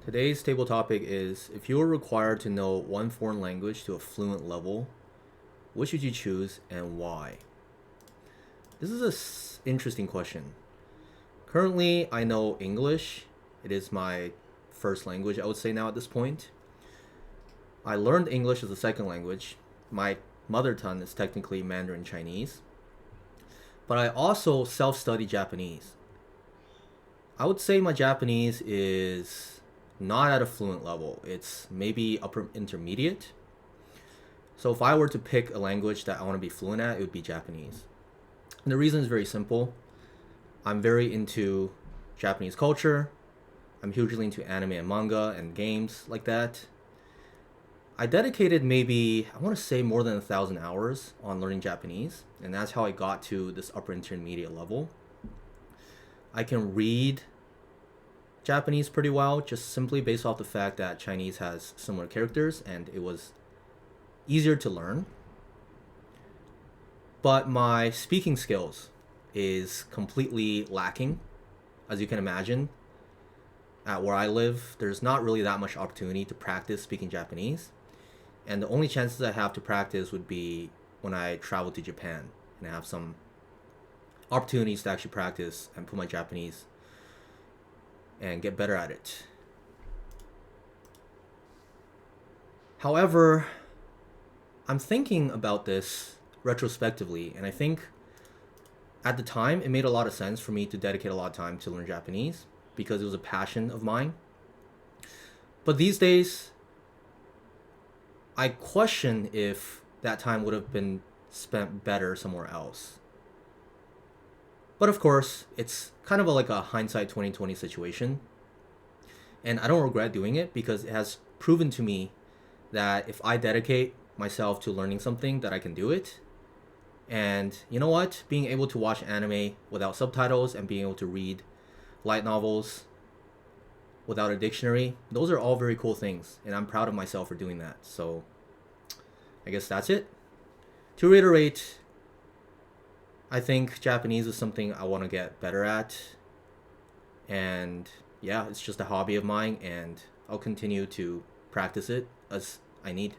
Today's table topic is if you were required to know one foreign language to a fluent level, which would you choose and why? This is an interesting question. Currently, I know English. It is my first language, I would say now at this point. I learned English as a second language. My mother tongue is technically Mandarin Chinese. But I also self-study Japanese. I would say my Japanese is not at a fluent level. It's maybe upper intermediate. So if I were to pick a language that I want to be fluent at, it would be Japanese. And the reason is very simple. I'm very into Japanese culture. I'm hugely into anime and manga and games like that. I dedicated maybe, I want to say more than 1,000 hours on learning Japanese. And that's how I got to this upper intermediate level. I can read Japanese pretty well, just simply based off the fact that Chinese has similar characters and it was easier to learn. But my speaking skills is completely lacking. As you can imagine, at where I live, there's not really that much opportunity to practice speaking Japanese. And the only chances I have to practice would be when I travel to Japan and I have some opportunities to actually practice and put my Japanese and get better at it. However, I'm thinking about this retrospectively, and I think at the time it made a lot of sense for me to dedicate a lot of time to learn Japanese because it was a passion of mine. But these days, I question if that time would have been spent better somewhere else. But of course, it's kind of like a hindsight 2020 situation. And I don't regret doing it because it has proven to me that if I dedicate myself to learning something, that I can do it. And you know what? Being able to watch anime without subtitles and being able to read light novels without a dictionary, those are all very cool things. And I'm proud of myself for doing that. So I guess that's it. To reiterate, I think Japanese is something I want to get better at. And yeah, it's just a hobby of mine and I'll continue to practice it as I need.